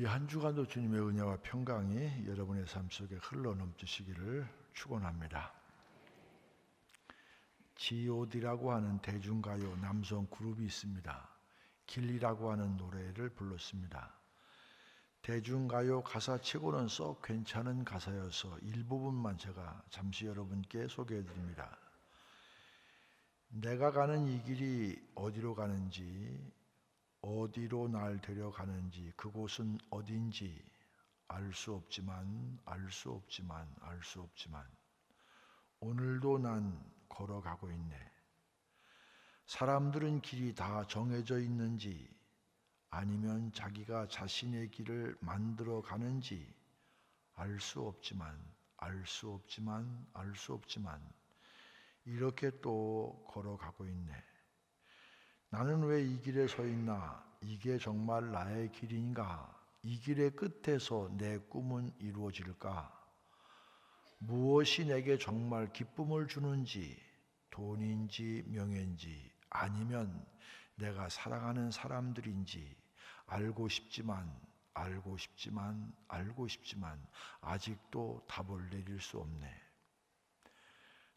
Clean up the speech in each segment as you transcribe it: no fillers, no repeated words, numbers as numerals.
이 한 주간도 주님의 은혜와 평강이 여러분의 삶 속에 흘러넘치시기를 축원합니다. G.O.D라고 하는 대중가요 남성 그룹이 있습니다. 길이라고 하는 노래를 불렀습니다. 대중가요 가사치고는 썩 괜찮은 가사여서 일부분만 제가 잠시 여러분께 소개해드립니다. 내가 가는 이 길이 어디로 가는지, 어디로 날 데려가는지, 그곳은 어딘지 알 수 없지만 오늘도 난 걸어가고 있네. 사람들은 길이 다 정해져 있는지 아니면 자기가 자신의 길을 만들어 가는지 알 수 없지만 이렇게 또 걸어가고 있네. 나는 왜 이 길에 서 있나? 이게 정말 나의 길인가? 이 길의 끝에서 내 꿈은 이루어질까? 무엇이 내게 정말 기쁨을 주는지, 돈인지 명예인지 아니면 내가 사랑하는 사람들인지 알고 싶지만 아직도 답을 내릴 수 없네.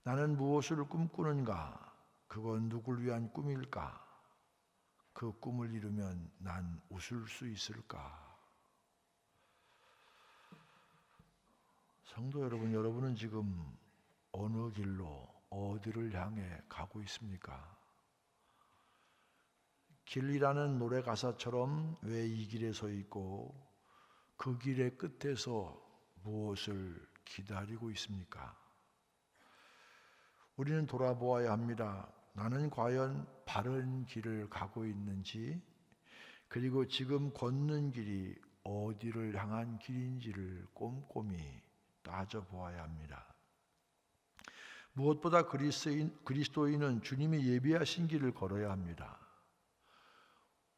나는 무엇을 꿈꾸는가? 그건 누굴 위한 꿈일까? 그 꿈을 이루면 난 웃을 수 있을까? 성도 여러분, 여러분은 지금 어느 길로, 어디를 향해 가고 있습니까? 길이라는 노래 가사처럼 왜 이 길에 서 있고 그 길의 끝에서 무엇을 기다리고 있습니까? 우리는 돌아보아야 합니다. 나는 과연 바른 길을 가고 있는지, 그리고 지금 걷는 길이 어디를 향한 길인지를 꼼꼼히 따져보아야 합니다. 무엇보다 그리스도인은 주님이 예비하신 길을 걸어야 합니다.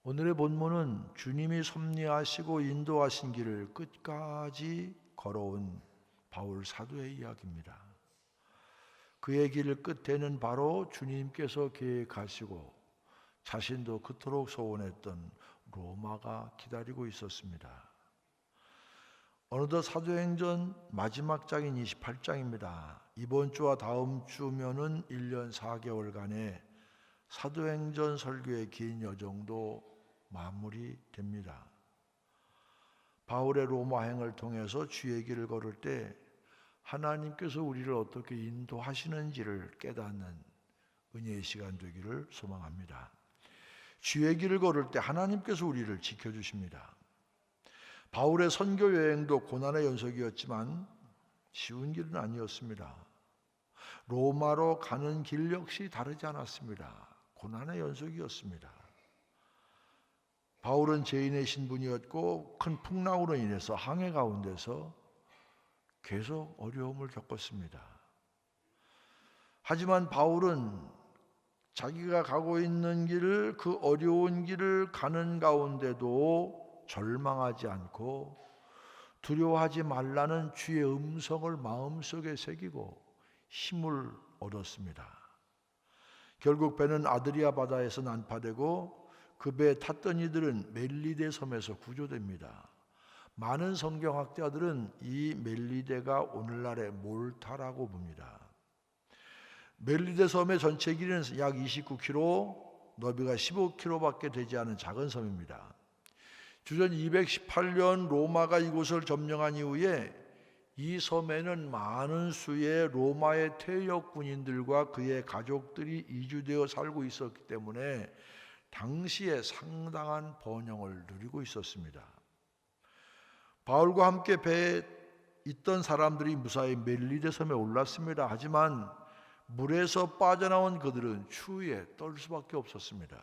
오늘의 본문은 주님이 섭리하시고 인도하신 길을 끝까지 걸어온 바울 사도의 이야기입니다. 그의 길 끝에는 바로 주님께서 계획하시고 자신도 그토록 소원했던 로마가 기다리고 있었습니다. 어느덧 사도행전 마지막 장인 28장입니다. 이번 주와 다음 주면은 1년 4개월간의 사도행전 설교의 긴 여정도 마무리됩니다. 바울의 로마행을 통해서 주의 길을 걸을 때 하나님께서 우리를 어떻게 인도하시는지를 깨닫는 은혜의 시간 되기를 소망합니다. 주의 길을 걸을 때 하나님께서 우리를 지켜주십니다. 바울의 선교 여행도 고난의 연속이었지만 쉬운 길은 아니었습니다. 로마로 가는 길 역시 다르지 않았습니다. 고난의 연속이었습니다. 바울은 죄인의 신분이었고 큰 풍랑으로 인해서 항해 가운데서 계속 어려움을 겪었습니다. 하지만 바울은 자기가 가고 있는 길을, 그 어려운 길을 가는 가운데도 절망하지 않고 두려워하지 말라는 주의 음성을 마음속에 새기고 힘을 얻었습니다. 결국 배는 아드리아 바다에서 난파되고 그 배에 탔던 이들은 멜리데 섬에서 구조됩니다. 많은 성경학자들은 이 멜리데가 오늘날의 몰타라고 봅니다. 멜리데 섬의 전체 길이는 약 29km, 너비가 15km밖에 되지 않은 작은 섬입니다. 주전 218년 로마가 이곳을 점령한 이후에 이 섬에는 많은 수의 로마의 퇴역 군인들과 그의 가족들이 이주되어 살고 있었기 때문에 당시에 상당한 번영을 누리고 있었습니다. 바울과 함께 배에 있던 사람들이 무사히 멜리데 섬에 올랐습니다. 하지만 물에서 빠져나온 그들은 추위에 떨 수밖에 없었습니다.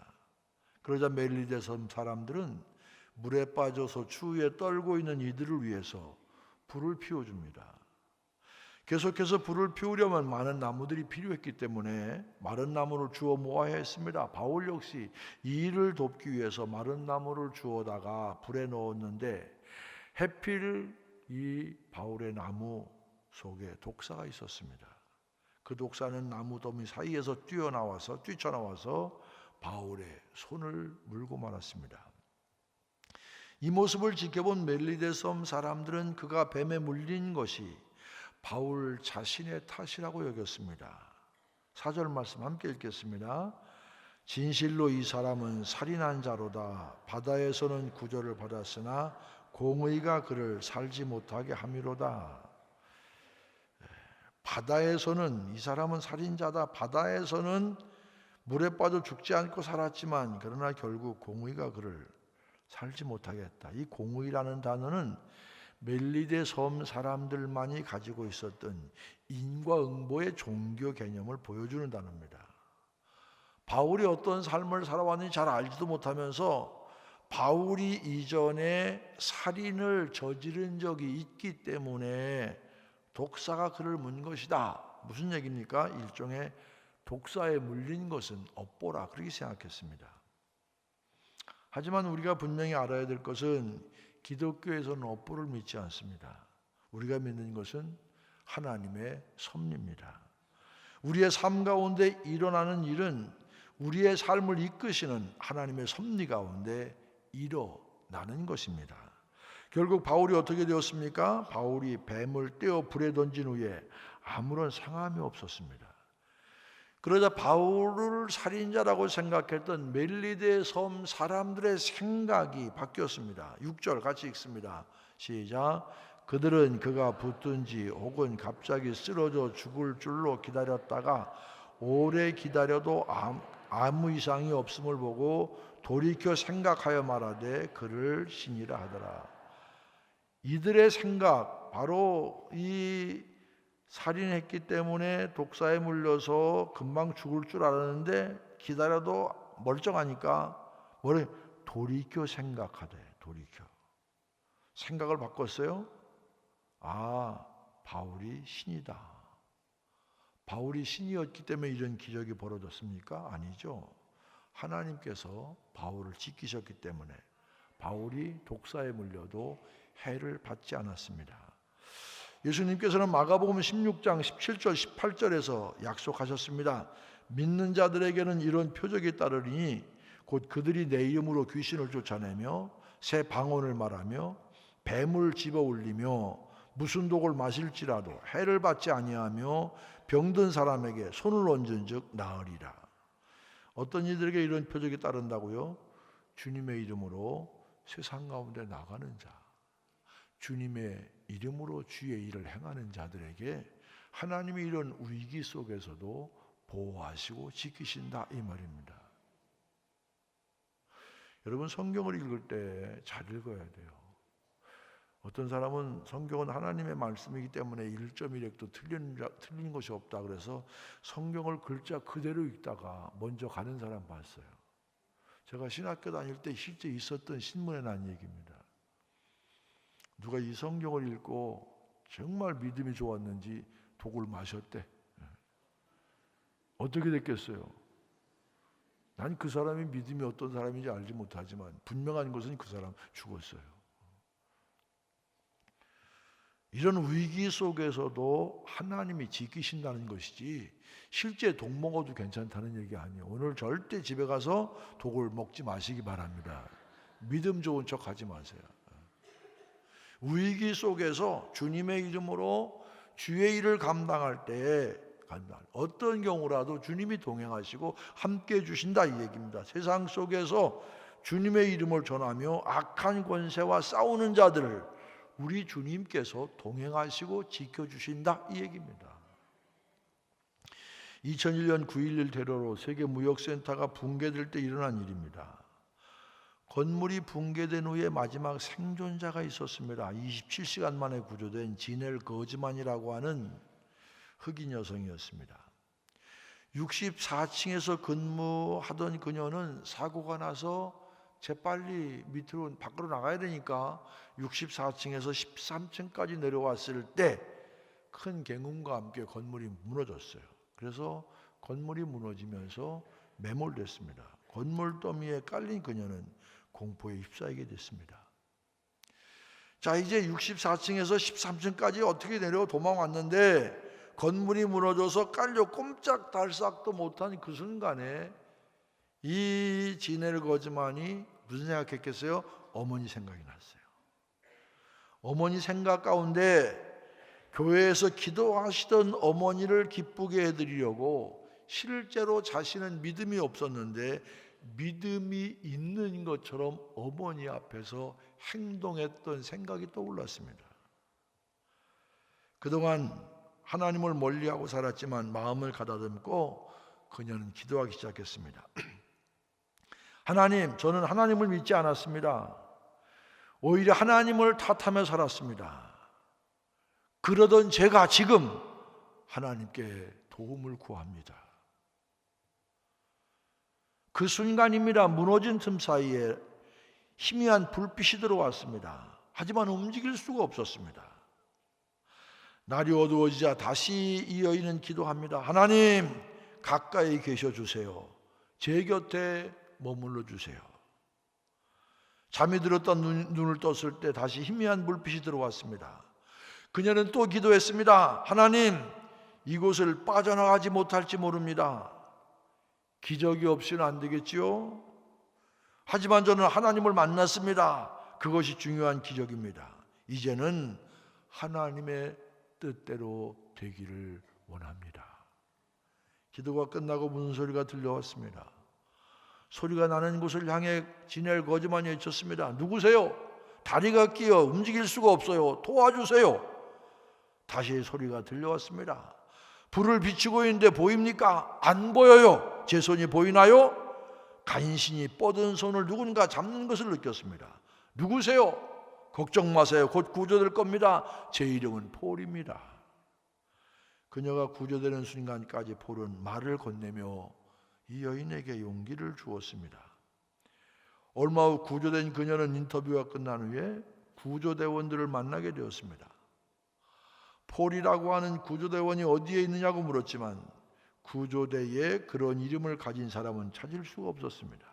그러자 멜리데 섬 사람들은 물에 빠져서 추위에 떨고 있는 이들을 위해서 불을 피워줍니다. 계속해서 불을 피우려면 많은 나무들이 필요했기 때문에 마른 나무를 주워 모아야 했습니다. 바울 역시 이 일을 돕기 위해서 마른 나무를 주워다가 불에 넣었는데 해필 이 바울의 나무 속에 독사가 있었습니다. 그 독사는 나무 더미 사이에서 뛰쳐나와서 바울의 손을 물고 말았습니다. 이 모습을 지켜본 멜리데 섬 사람들은 그가 뱀에 물린 것이 바울 자신의 탓이라고 여겼습니다. 4절 말씀 함께 읽겠습니다. 진실로 이 사람은 살인한 자로다. 바다에서는 구조를 받았으나 공의가 그를 살지 못하게 함이로다. 바다에서는 이 사람은 살인자다. 바다에서는 물에 빠져 죽지 않고 살았지만 그러나 결국 공의가 그를 살지 못하게 했다. 이 공의라는 단어는 멜리데 섬 사람들만이 가지고 있었던 인과응보의 종교 개념을 보여주는 단어입니다. 바울이 어떤 삶을 살아왔는지 잘 알지도 못하면서 바울이 이전에 살인을 저지른 적이 있기 때문에 독사가 그를 문 것이다. 무슨 얘기입니까? 일종의 독사에 물린 것은 업보라, 그렇게 생각했습니다. 하지만 우리가 분명히 알아야 될 것은 기독교에서는 업보를 믿지 않습니다. 우리가 믿는 것은 하나님의 섭리입니다. 우리의 삶 가운데 일어나는 일은 우리의 삶을 이끄시는 하나님의 섭리 가운데 일어나는 것입니다. 결국 바울이 어떻게 되었습니까? 바울이 뱀을 떼어 불에 던진 후에 아무런 상함이 없었습니다. 그러자 바울을 살인자라고 생각했던 멜리데 섬 사람들의 생각이 바뀌었습니다. 6절 같이 읽습니다. 시작. 그들은 그가 붙든지 혹은 갑자기 쓰러져 죽을 줄로 기다렸다가 오래 기다려도 아무 이상이 없음을 보고 돌이켜 생각하여 말하되 그를 신이라 하더라. 이들의 생각, 바로 이 살인했기 때문에 독사에 물려서 금방 죽을 줄 알았는데 기다려도 멀쩡하니까 뭐래? 돌이켜 생각하되. 돌이켜 생각을 바꿨어요. 아, 바울이 신이다. 바울이 신이었기 때문에 이런 기적이 벌어졌습니까? 아니죠. 하나님께서 바울을 지키셨기 때문에 바울이 독사에 물려도 해를 받지 않았습니다. 예수님께서는 마가복음 16장 17절 18절에서 약속하셨습니다. 믿는 자들에게는 이런 표적이 따르리니 곧 그들이 내 이름으로 귀신을 쫓아내며 새 방언을 말하며 뱀을 집어 올리며 무슨 독을 마실지라도 해를 받지 아니하며 병든 사람에게 손을 얹은즉 나으리라. 어떤 이들에게 이런 표적이 따른다고요? 주님의 이름으로 세상 가운데 나가는 자, 주님의 이름으로 주의 일을 행하는 자들에게 하나님이 이런 위기 속에서도 보호하시고 지키신다, 이 말입니다. 여러분, 성경을 읽을 때 잘 읽어야 돼요. 어떤 사람은 성경은 하나님의 말씀이기 때문에 1.1획도 틀린 것이 없다 그래서 성경을 글자 그대로 읽다가 먼저 가는 사람 봤어요. 제가 신학교 다닐 때 실제 있었던 신문에 난 얘기입니다. 누가 이 성경을 읽고 정말 믿음이 좋았는지 독을 마셨대. 어떻게 됐겠어요? 난 그 사람이 믿음이 어떤 사람인지 알지 못하지만 분명한 것은 그 사람 죽었어요. 이런 위기 속에서도 하나님이 지키신다는 것이지 실제 독 먹어도 괜찮다는 얘기 아니에요. 오늘 절대 집에 가서 독을 먹지 마시기 바랍니다. 믿음 좋은 척 하지 마세요. 위기 속에서 주님의 이름으로 주의 일을 감당할 때 어떤 경우라도 주님이 동행하시고 함께 해주신다, 이 얘기입니다. 세상 속에서 주님의 이름을 전하며 악한 권세와 싸우는 자들을 우리 주님께서 동행하시고 지켜주신다, 이 얘기입니다. 2001년 9.11 테러로 세계무역센터가 붕괴될 때 일어난 일입니다. 건물이 붕괴된 후에 마지막 생존자가 있었습니다. 27시간 만에 구조된 지넬 거즈만이라고 하는 흑인 여성이었습니다. 64층에서 근무하던 그녀는 사고가 나서 재빨리 밑으로 밖으로 나가야 되니까 64층에서 13층까지 내려왔을 때 큰 경운과 함께 건물이 무너졌어요. 그래서 건물이 무너지면서 매몰됐습니다. 건물 더미에 깔린 그녀는 공포에 휩싸이게 됐습니다. 자, 이제 64층에서 13층까지 어떻게 내려 도망왔는데 건물이 무너져서 깔려 꼼짝달싹도 못한 그 순간에 이 지넬 거즈만이 무슨 생각했겠어요? 어머니 생각이 났어요. 어머니 생각 가운데 교회에서 기도하시던 어머니를 기쁘게 해드리려고 실제로 자신은 믿음이 없었는데 믿음이 있는 것처럼 어머니 앞에서 행동했던 생각이 떠올랐습니다. 그동안 하나님을 멀리하고 살았지만 마음을 가다듬고 그녀는 기도하기 시작했습니다. 하나님, 저는 하나님을 믿지 않았습니다. 오히려 하나님을 탓하며 살았습니다. 그러던 제가 지금 하나님께 도움을 구합니다. 그 순간입니다. 무너진 틈 사이에 희미한 불빛이 들어왔습니다. 하지만 움직일 수가 없었습니다. 날이 어두워지자 다시 이 여인은 기도합니다. 하나님, 가까이 계셔 주세요. 제 곁에 머물러 주세요. 잠이 들었던 눈을 떴을 때 다시 희미한 불빛이 들어왔습니다. 그녀는 또 기도했습니다. 하나님, 이곳을 빠져나가지 못할지 모릅니다. 기적이 없이는 안 되겠지요? 하지만 저는 하나님을 만났습니다. 그것이 중요한 기적입니다. 이제는 하나님의 뜻대로 되기를 원합니다. 기도가 끝나고 무슨 소리가 들려왔습니다. 소리가 나는 곳을 향해 지넬 거즈만이 외쳤습니다. 누구세요? 다리가 끼어 움직일 수가 없어요. 도와주세요. 다시 소리가 들려왔습니다. 불을 비추고 있는데 보입니까? 안 보여요. 제 손이 보이나요? 간신히 뻗은 손을 누군가 잡는 것을 느꼈습니다. 누구세요? 걱정 마세요. 곧 구조될 겁니다. 제 이름은 폴입니다. 그녀가 구조되는 순간까지 폴은 말을 건네며 이 여인에게 용기를 주었습니다. 얼마 후 구조된 그녀는 인터뷰가 끝난 후에 구조대원들을 만나게 되었습니다. 폴이라고 하는 구조대원이 어디에 있느냐고 물었지만 구조대에 그런 이름을 가진 사람은 찾을 수가 없었습니다.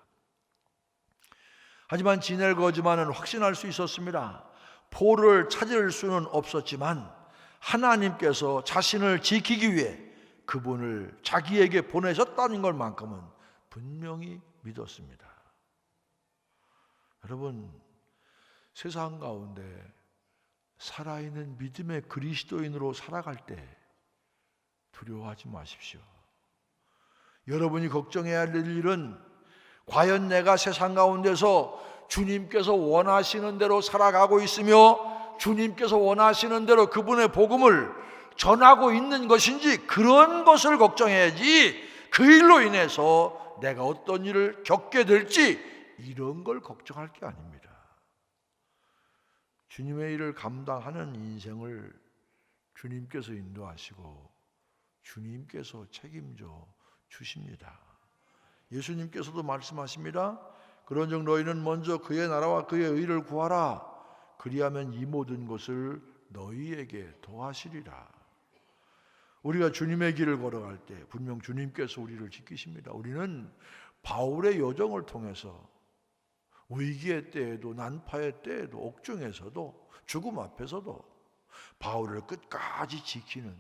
하지만 지넬 거즈만은 확신할 수 있었습니다. 폴을 찾을 수는 없었지만 하나님께서 자신을 지키기 위해 그분을 자기에게 보내셨다는 것만큼은 분명히 믿었습니다. 여러분, 세상 가운데 살아있는 믿음의 그리스도인으로 살아갈 때 두려워하지 마십시오. 여러분이 걱정해야 할 일은 과연 내가 세상 가운데서 주님께서 원하시는 대로 살아가고 있으며 주님께서 원하시는 대로 그분의 복음을 전하고 있는 것인지, 그런 것을 걱정해야지 그 일로 인해서 내가 어떤 일을 겪게 될지 이런 걸 걱정할 게 아닙니다. 주님의 일을 감당하는 인생을 주님께서 인도하시고 주님께서 책임져 주십니다. 예수님께서도 말씀하십니다. 그런즉 너희는 먼저 그의 나라와 그의 의를 구하라. 그리하면 이 모든 것을 너희에게 더하시리라. 우리가 주님의 길을 걸어갈 때 분명 주님께서 우리를 지키십니다. 우리는 바울의 여정을 통해서 위기의 때에도 난파의 때에도 옥중에서도 죽음 앞에서도 바울을 끝까지 지키는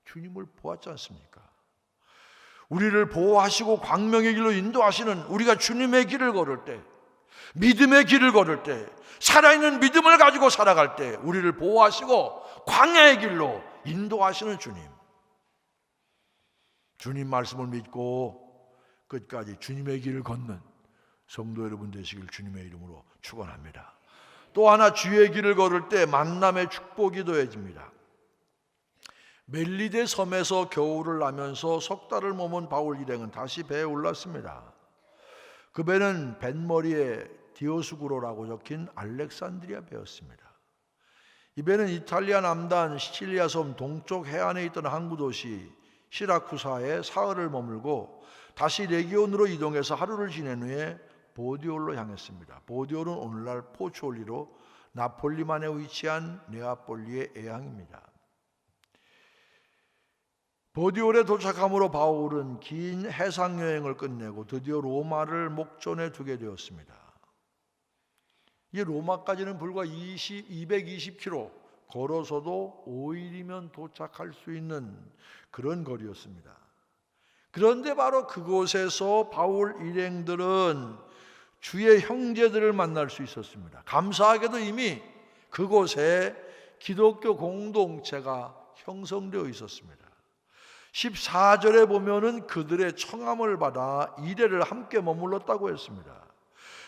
주님을 보았지 않습니까? 우리를 보호하시고 광명의 길로 인도하시는, 우리가 주님의 길을 걸을 때, 믿음의 길을 걸을 때, 살아있는 믿음을 가지고 살아갈 때 우리를 보호하시고 광야의 길로 인도하시는 주님 말씀을 믿고 끝까지 주님의 길을 걷는 성도 여러분 되시길 주님의 이름으로 축원합니다. 또 하나, 주의 길을 걸을 때 만남의 축복이 더해집니다. 멜리데 섬에서 겨울을 나면서 석 달을 머문 바울 일행은 다시 배에 올랐습니다. 그 배는 뱃머리에 디오스구로라고 적힌 알렉산드리아 배였습니다. 이 배는 이탈리아 남단 시칠리아 섬 동쪽 해안에 있던 항구 도시 시라쿠사에 사흘을 머물고 다시 레기온으로 이동해서 하루를 지낸 후에 보디올로 향했습니다. 보디올은 오늘날 포추올리로 나폴리만에 위치한 네아폴리의 애항입니다. 보디올에 도착함으로 바울은 긴 해상 여행을 끝내고 드디어 로마를 목전에 두게 되었습니다. 이 로마까지는 불과 220km, 걸어서도 5일이면 도착할 수 있는 그런 거리였습니다. 그런데 바로 그곳에서 바울 일행들은 주의 형제들을 만날 수 있었습니다. 감사하게도 이미 그곳에 기독교 공동체가 형성되어 있었습니다. 14절에 보면은 그들의 청함을 받아 이레를 함께 머물렀다고 했습니다.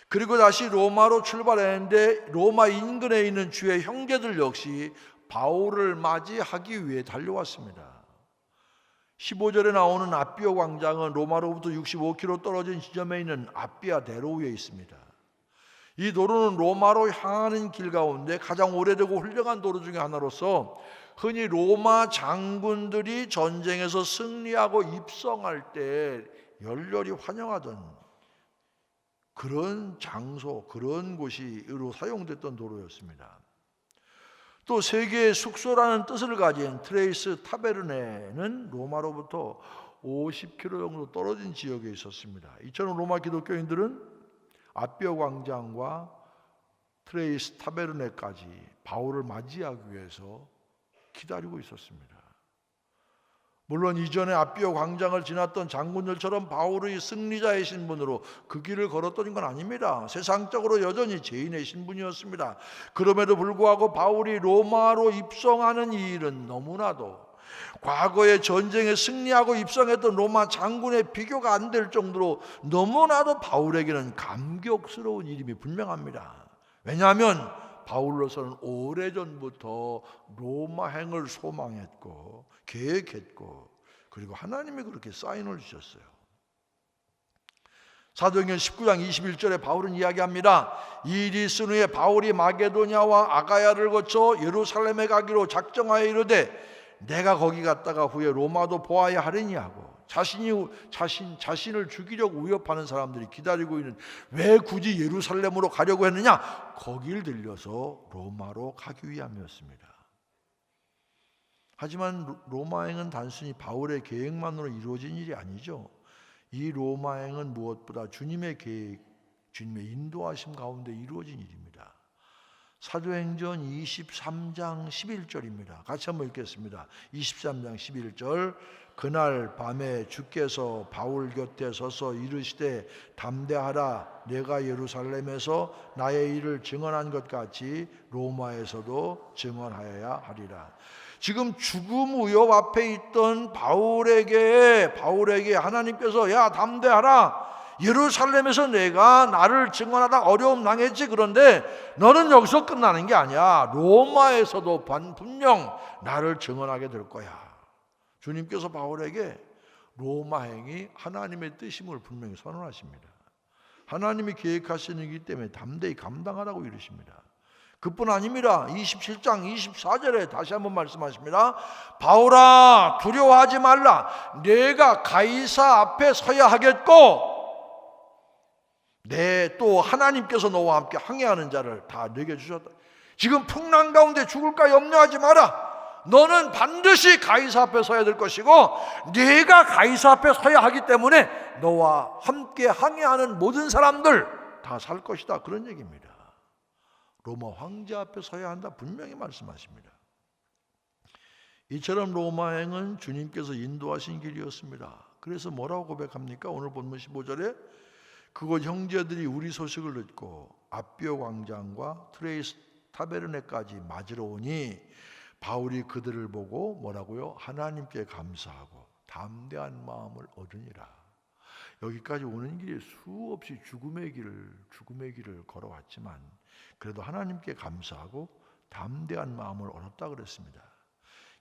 그리고 다시 로마로 출발했는데 로마 인근에 있는 주의 형제들 역시 바울을 맞이하기 위해 달려왔습니다. 15절에 나오는 아비오 광장은 로마로부터 65km 떨어진 지점에 있는 아비아 대로 위에 있습니다. 이 도로는 로마로 향하는 길 가운데 가장 오래되고 훌륭한 도로 중에 하나로서 흔히 로마 장군들이 전쟁에서 승리하고 입성할 때 열렬히 환영하던 그런 장소, 그런 곳으로 사용됐던 도로였습니다. 또 세계의 숙소라는 뜻을 가진 트레이스 타베르네는 로마로부터 50km 정도 떨어진 지역에 있었습니다. 이처럼 로마 기독교인들은 아비오 광장과 트레이스 타베르네까지 바울을 맞이하기 위해서 기다리고 있었습니다. 물론 이전에 아비오 광장을 지났던 장군들처럼 바울의 승리자의 신분으로 그 길을 걸었던 건 아닙니다. 세상적으로 여전히 죄인의 신분이었습니다. 그럼에도 불구하고 바울이 로마로 입성하는 이 일은 너무나도 과거의 전쟁에 승리하고 입성했던 로마 장군의 비교가 안 될 정도로 너무나도 바울에게는 감격스러운 일임이 분명합니다. 왜냐하면 바울로서는 오래전부터 로마행을 소망했고 계획했고 그리고 하나님이 그렇게 사인을 주셨어요. 사도행전 19장 21절에 바울은 이야기합니다. 이 일이 있은 후에 바울이 마게도냐와 아가야를 거쳐 예루살렘에 가기로 작정하여 이르되 내가 거기 갔다가 후에 로마도 보아야 하리니 하고 자신을 죽이려고 위협하는 사람들이 기다리고 있는 왜 굳이 예루살렘으로 가려고 했느냐? 거길 들려서 로마로 가기 위함이었습니다. 하지만 로마행은 단순히 바울의 계획만으로 이루어진 일이 아니죠. 이 로마행은 무엇보다 주님의 계획, 주님의 인도하심 가운데 이루어진 일입니다. 사도행전 23장 11절입니다. 같이 한번 읽겠습니다. 23장 11절 그날 밤에 주께서 바울 곁에 서서 이르시되 담대하라 내가 예루살렘에서 나의 일을 증언한 것 같이 로마에서도 증언하여야 하리라. 지금 죽음 위협 앞에 있던 바울에게 하나님께서 야 담대하라 예루살렘에서 내가 나를 증언하다 어려움 당했지. 그런데 너는 여기서 끝나는 게 아니야. 로마에서도 분명 나를 증언하게 될 거야. 주님께서 바울에게 로마행이 하나님의 뜻임을 분명히 선언하십니다. 하나님이 계획하시는 일이기 때문에 담대히 감당하라고 이르십니다. 그뿐 아닙니다. 27장 24절에 다시 한번 말씀하십니다. 바울아 두려워하지 말라. 내가 가이사 앞에 서야 하겠고 또 하나님께서 너와 함께 항해하는 자를 다 내게 주셨다. 지금 풍랑 가운데 죽을까 염려하지 마라. 너는 반드시 가이사 앞에 서야 될 것이고 네가 가이사 앞에 서야 하기 때문에 너와 함께 항해하는 모든 사람들 다 살 것이다. 그런 얘기입니다. 로마 황제 앞에 서야 한다 분명히 말씀하십니다. 이처럼 로마행은 주님께서 인도하신 길이었습니다. 그래서 뭐라고 고백합니까? 오늘 본문 15절에 그곳 형제들이 우리 소식을 듣고 아비오 광장과 트레이스 타베르네까지 맞으러 오니 바울이 그들을 보고 뭐라고요? 하나님께 감사하고 담대한 마음을 얻으니라. 여기까지 오는 길에 수없이 죽음의 길을 걸어왔지만 그래도 하나님께 감사하고 담대한 마음을 얻었다 그랬습니다.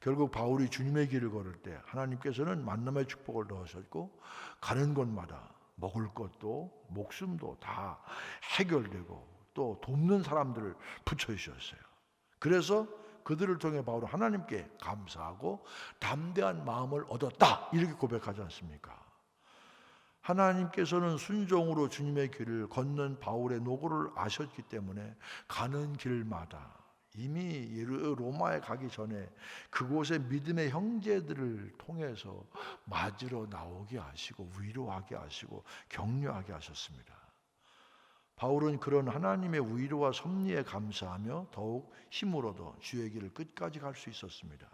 결국 바울이 주님의 길을 걸을 때 하나님께서는 만남의 축복을 넣으셨고 가는 곳마다 먹을 것도 목숨도 다 해결되고 또 돕는 사람들을 붙여주셨어요. 그래서 그들을 통해 바울은 하나님께 감사하고 담대한 마음을 얻었다 이렇게 고백하지 않습니까? 하나님께서는 순종으로 주님의 길을 걷는 바울의 노고를 아셨기 때문에 가는 길마다 이미 로마에 가기 전에 그곳의 믿음의 형제들을 통해서 맞으러 나오게 하시고 위로하게 하시고 격려하게 하셨습니다. 바울은 그런 하나님의 위로와 섭리에 감사하며 더욱 힘을 얻어 주의 길을 끝까지 갈 수 있었습니다.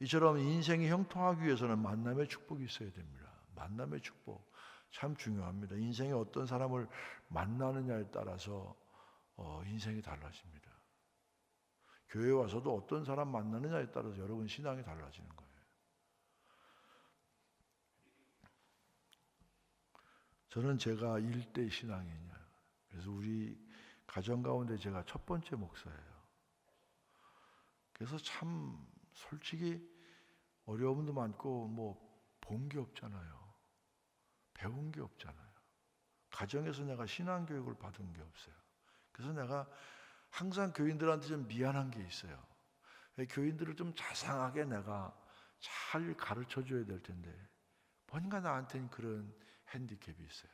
이처럼 인생이 형통하기 위해서는 만남의 축복이 있어야 됩니다. 만남의 축복 참 중요합니다. 인생에 어떤 사람을 만나느냐에 따라서 인생이 달라집니다. 교회에 와서도 어떤 사람 만나느냐에 따라서 여러분 신앙이 달라지는 거예요. 저는 제가 일대 신앙이냐. 그래서 우리 가정 가운데 제가 첫 번째 목사예요. 그래서 참 솔직히 어려움도 많고 뭐 본 게 없잖아요. 배운 게 없잖아요. 가정에서 내가 신앙 교육을 받은 게 없어요. 그래서 내가 항상 교인들한테 좀 미안한 게 있어요. 교인들을 좀 자상하게 내가 잘 가르쳐 줘야 될 텐데 뭔가 나한테는 그런 핸디캡이 있어요.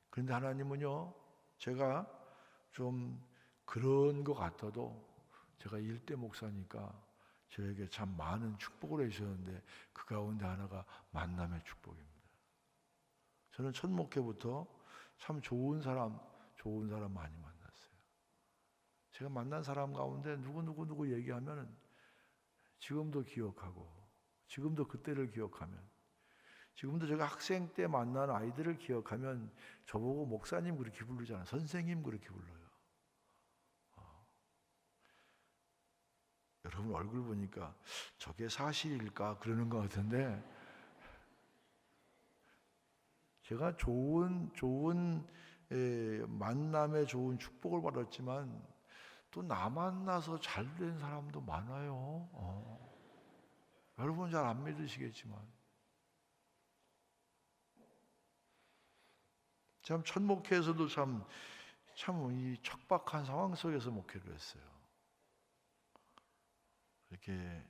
그런데 하나님은요, 제가 좀 그런 것 같아도 제가 일대 목사니까 저에게 참 많은 축복을 해주셨는데 그 가운데 하나가 만남의 축복입니다. 저는 첫 목회부터 참 좋은 사람 많이 만났어요. 제가 만난 사람 가운데 누구 얘기하면 지금도 기억하고, 지금도 그때를 기억하면, 지금도 제가 학생 때 만난 아이들을 기억하면 저보고 목사님 그렇게 부르잖아요. 선생님 그렇게 불러요. 여러분 얼굴 보니까 저게 사실일까 그러는 것 같은데, 제가 좋은 만남에 좋은 축복을 받았지만 또 나 만나서 잘 된 사람도 많아요. 여러분 잘 안 믿으시겠지만 참 첫 목회에서도 참 이 척박한 상황 속에서 목회를 했어요. 이렇게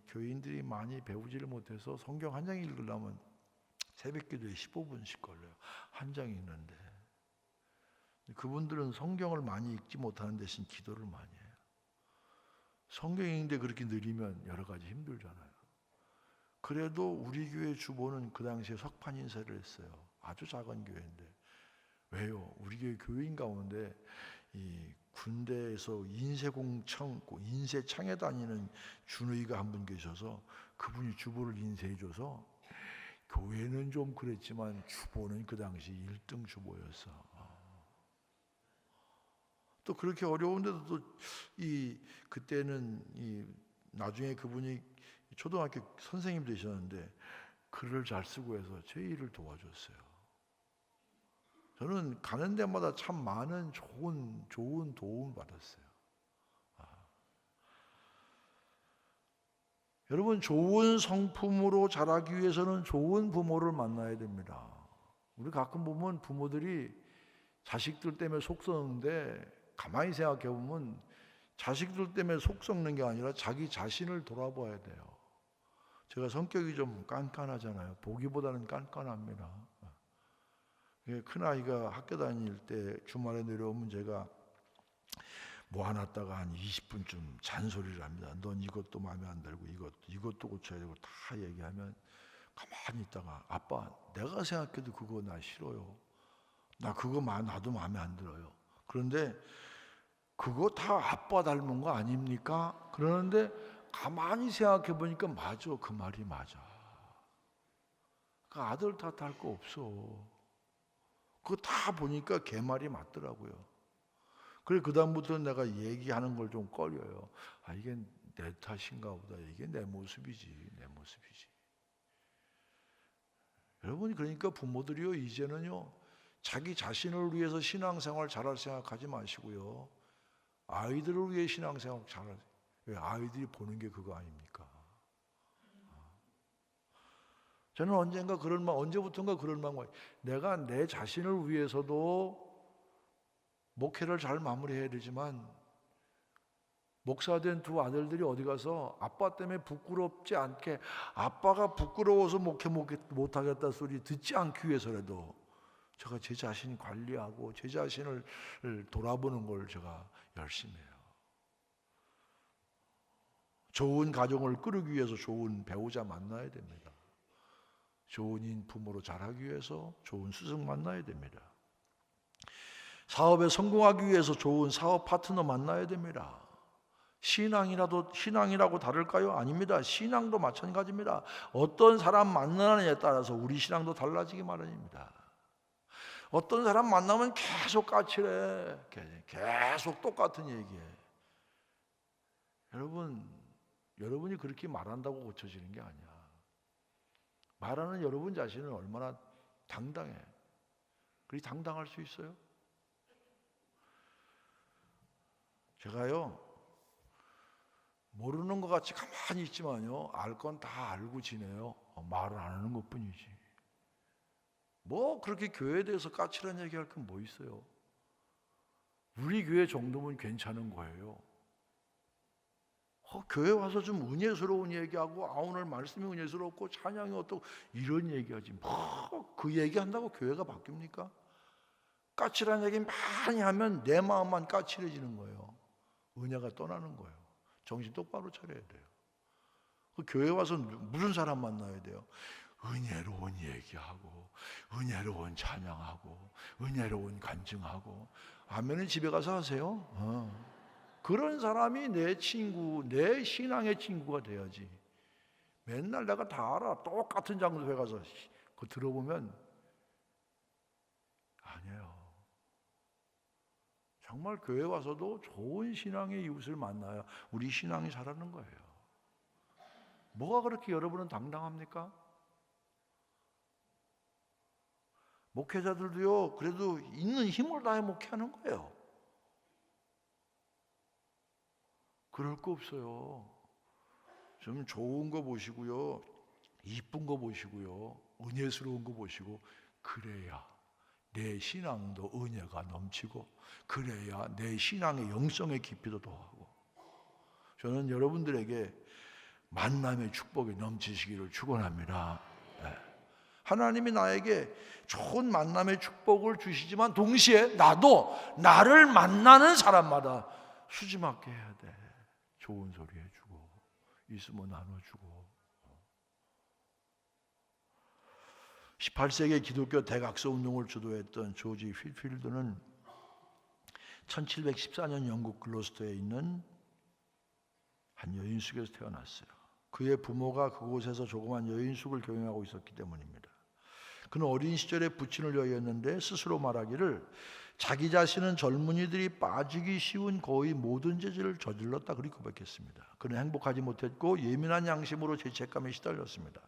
교인들이 많이 배우지를 못해서 성경 한 장 읽으려면 새벽기도에 15분씩 걸려요. 한 장이 있는데 그분들은 성경을 많이 읽지 못하는 대신 기도를 많이 해요. 성경 읽는데 그렇게 느리면 여러 가지 힘들잖아요. 그래도 우리 교회 주보는 그 당시에 석판 인쇄를 했어요. 아주 작은 교회인데. 왜요? 우리 교회 교인 가운데 이 군대에서 인쇄창에 다니는 준의가 한 분 계셔서 그분이 주보를 인쇄해줘서 교회는 좀 그랬지만 주보는 그 당시 1등 주보였어. 또 그렇게 어려운데도 또 그때는 나중에 그분이 초등학교 선생님 되셨는데 글을 잘 쓰고 해서 제 일을 도와줬어요. 저는 가는 데마다 참 많은 좋은 도움을 받았어요. 여러분 좋은 성품으로 자라기 위해서는 좋은 부모를 만나야 됩니다. 우리 가끔 보면 부모들이 자식들 때문에 속 썩는데 가만히 생각해 보면 자식들 때문에 속 썩는 게 아니라 자기 자신을 돌아봐야 돼요. 제가 성격이 좀 깐깐하잖아요. 보기보다는 깐깐합니다. 큰아이가 학교 다닐 때 주말에 내려오면 제가 모아놨다가 한 20분쯤 잔소리를 합니다. 넌 이것도 마음에 안 들고 이것도 고쳐야 되고 다 얘기하면 가만히 있다가 아빠 내가 생각해도 그거 나 싫어요. 나 그거 나도 마음에 안 들어요. 그런데 그거 다 아빠 닮은 거 아닙니까? 그러는데 가만히 생각해 보니까 맞아. 그 말이 맞아. 그 아들 탓할 거 없어. 그거 다 보니까 걔 말이 맞더라고요. 그래 그다음부터는 내가 얘기하는 걸 좀 꺼려요. 이게 내 탓인가 보다. 이게 내 모습이지. 여러분 그러니까 부모들이요 이제는요 자기 자신을 위해서 신앙생활 잘할 생각하지 마시고요. 아이들을 위해 신앙생활 잘할. 왜 아이들이 보는 게 그거 아닙니까? 저는 언제부턴가 그런 마음, 내가 내 자신을 위해서도 목회를 잘 마무리해야 되지만 목사 된 두 아들들이 어디 가서 아빠 때문에 부끄럽지 않게 아빠가 부끄러워서 목회 못하겠다 소리 듣지 않기 위해서라도 제가 제 자신 관리하고 제 자신을 돌아보는 걸 제가 열심히 해요. 좋은 가정을 꾸리기 위해서 좋은 배우자 만나야 됩니다. 좋은 부모로 자라기 위해서 좋은 스승 만나야 됩니다. 사업에 성공하기 위해서 좋은 사업 파트너 만나야 됩니다. 신앙이라고 다를까요? 아닙니다. 신앙도 마찬가지입니다. 어떤 사람 만나느냐에 따라서 우리 신앙도 달라지기 마련입니다. 어떤 사람 만나면 계속 까칠해, 계속 똑같은 얘기해. 여러분이 그렇게 말한다고 고쳐지는 게 아니야. 말하는 여러분 자신은 얼마나 당당해. 그리 당당할 수 있어요? 제가요, 모르는 것 같이 가만히 있지만요, 알 건 다 알고 지내요. 말을 안 하는 것뿐이지. 뭐 그렇게 교회에 대해서 까칠한 얘기할 건 뭐 있어요? 우리 교회 정도면 괜찮은 거예요. 교회 와서 좀 은혜스러운 얘기하고, 오늘 말씀이 은혜스럽고 찬양이 어떻고 이런 얘기하지, 뭐 그 얘기한다고 교회가 바뀝니까? 까칠한 얘기 많이 하면 내 마음만 까칠해지는 거예요. 은혜가 떠나는 거예요. 정신 똑바로 차려야 돼요. 교회 와서 무슨 사람 만나야 돼요? 은혜로운 얘기하고, 은혜로운 찬양하고, 은혜로운 간증하고. 아멘은 집에 가서 하세요. 그런 사람이 내 친구, 내 신앙의 친구가 돼야지. 맨날 내가 다 알아, 똑같은 장소에 가서 그거 들어보면 아니에요. 정말 교회 와서도 좋은 신앙의 이웃을 만나야 우리 신앙이 자라는 거예요. 뭐가 그렇게 여러분은 당당합니까? 목회자들도요, 그래도 있는 힘을 다해 목회하는 거예요. 그럴 거 없어요. 좀 좋은 거 보시고요, 이쁜 거 보시고요, 은혜스러운 거 보시고, 그래야 내 신앙도 은혜가 넘치고, 그래야 내 신앙의 영성의 깊이도 더하고. 저는 여러분들에게 만남의 축복이 넘치시기를 축원합니다. 하나님이 나에게 좋은 만남의 축복을 주시지만 동시에 나도 나를 만나는 사람마다 수지맞게 해야 돼. 좋은 소리 해주고, 있으면 나눠주고. 18세기 기독교 대각서 운동을 주도했던 조지 휘필드는 1714년 영국 글로스터에 있는 한 여인숙에서 태어났어요. 그의 부모가 그곳에서 조그만 여인숙을 경영하고 있었기 때문입니다. 그는 어린 시절에 부친을 여의었는데 스스로 말하기를 자기 자신은 젊은이들이 빠지기 쉬운 거의 모든 죄를 저질렀다, 그렇게 고백했습니다. 그는 행복하지 못했고 예민한 양심으로 죄책감에 시달렸습니다.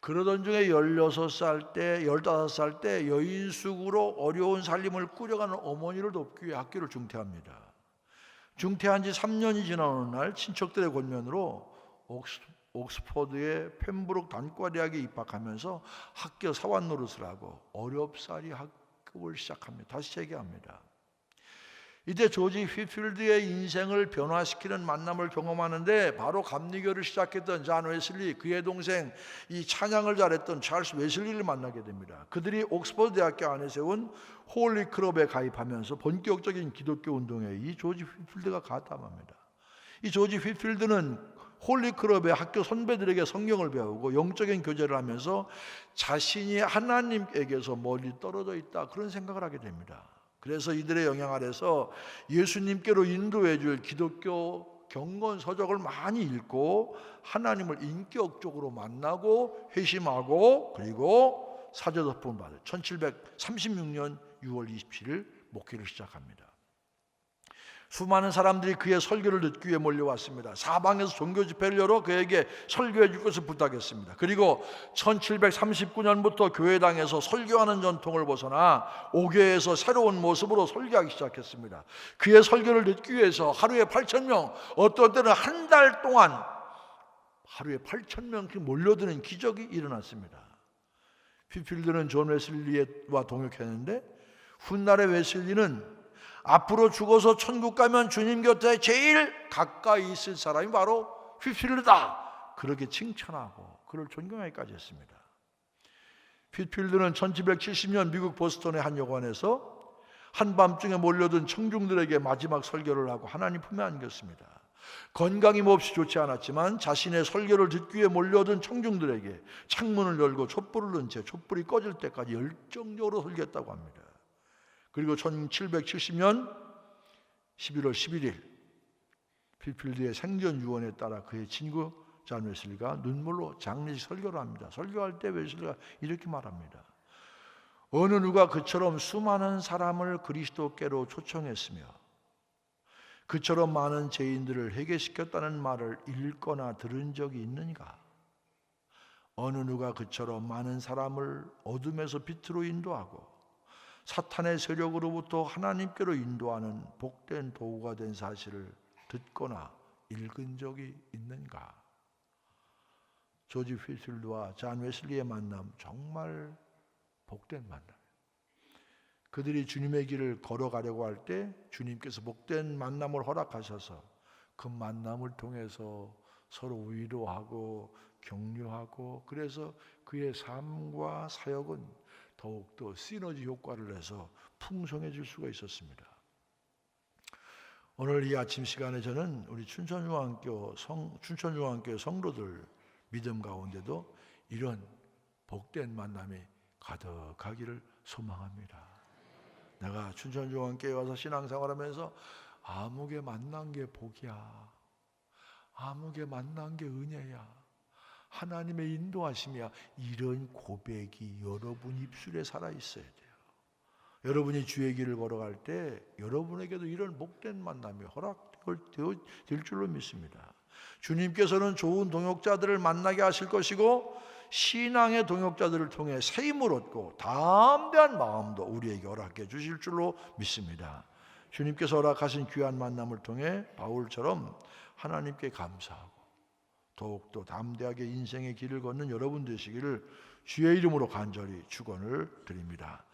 그러던 중에 16살 때, 15살 때 여인숙으로 어려운 살림을 꾸려가는 어머니를 돕기 위해 학교를 중퇴합니다. 중퇴한 지 3년이 지난 어느 날 친척들의 권면으로 옥스퍼드의 펜브룩 단과대학에 입학하면서 학교 사원 노릇을 하고 어렵사리 학급을 시작합니다. 다시 재개합니다. 이때 조지 휘필드의 인생을 변화시키는 만남을 경험하는데 바로 감리교를 시작했던 존 웨슬리, 그의 동생 이 찬양을 잘했던 찰스 웨슬리를 만나게 됩니다. 그들이 옥스퍼드 대학교 안에 세운 홀리 클럽에 가입하면서 본격적인 기독교 운동에 이 조지 휘필드가 가담합니다. 이 조지 휘필드는 홀리 클럽의 학교 선배들에게 성경을 배우고 영적인 교제를 하면서 자신이 하나님에게서 멀리 떨어져 있다, 그런 생각을 하게 됩니다. 그래서 이들의 영향 아래서 예수님께로 인도해 줄 기독교 경건 서적을 많이 읽고 하나님을 인격적으로 만나고 회심하고 그리고 사제덮음을 받아요. 1736년 6월 27일 목회를 시작합니다. 수많은 사람들이 그의 설교를 듣기 위해 몰려왔습니다. 사방에서 종교 집회를 열어 그에게 설교해 줄 것을 부탁했습니다. 그리고 1739년부터 교회당에서 설교하는 전통을 벗어나 5교에서 새로운 모습으로 설교하기 시작했습니다. 그의 설교를 듣기 위해서 하루에 8,000명, 어떤 때는 한 달 동안 하루에 8,000명씩 몰려드는 기적이 일어났습니다. 휘필드는 존 웨슬리와 동역했는데 훗날의 웨슬리는 앞으로 죽어서 천국 가면 주님 곁에 제일 가까이 있을 사람이 바로 휘필드다, 그렇게 칭찬하고 그를 존경하기까지 했습니다. 휘필드는 1770년 미국 보스턴의 한 여관에서 한밤중에 몰려든 청중들에게 마지막 설교를 하고 하나님 품에 안겼습니다. 건강이 몹시 좋지 않았지만 자신의 설교를 듣기 위해 몰려든 청중들에게 창문을 열고 촛불을 넣은 채 촛불이 꺼질 때까지 열정적으로 설교했다고 합니다. 그리고 1770년 11월 11일 필필드의 생전 유언에 따라 그의 친구 잔 웨슬리가 눈물로 장례식 설교를 합니다. 설교할 때 웨슬리가 이렇게 말합니다. 어느 누가 그처럼 수많은 사람을 그리스도께로 초청했으며 그처럼 많은 죄인들을 회개시켰다는 말을 읽거나 들은 적이 있느니가? 어느 누가 그처럼 많은 사람을 어둠에서 빛으로 인도하고 사탄의 세력으로부터 하나님께로 인도하는 복된 도구가 된 사실을 듣거나 읽은 적이 있는가? 조지 휘슬드와 잔 웨슬리의 만남, 정말 복된 만남. 그들이 주님의 길을 걸어가려고 할 때 주님께서 복된 만남을 허락하셔서 그 만남을 통해서 서로 위로하고 격려하고, 그래서 그의 삶과 사역은 더욱더 시너지 효과를 내서 풍성해질 수가 있었습니다. 오늘 이 아침 시간에 저는 우리 춘천중앙교 성도들 믿음 가운데도 이런 복된 만남이 가득하기를 소망합니다. 내가 춘천중앙교회 와서 신앙생활하면서 아무개 만난 게 복이야, 아무개 만난 게 은혜야, 하나님의 인도하심이야, 이런 고백이 여러분 입술에 살아있어야 돼요. 여러분이 주의 길을 걸어갈 때 여러분에게도 이런 복된 만남이 허락될 줄로 믿습니다. 주님께서는 좋은 동역자들을 만나게 하실 것이고 신앙의 동역자들을 통해 세임을 얻고 담대한 마음도 우리에게 허락해 주실 줄로 믿습니다. 주님께서 허락하신 귀한 만남을 통해 바울처럼 하나님께 감사하고 더욱더 담대하게 인생의 길을 걷는 여러분 되시기를 주의 이름으로 간절히 축원을 드립니다.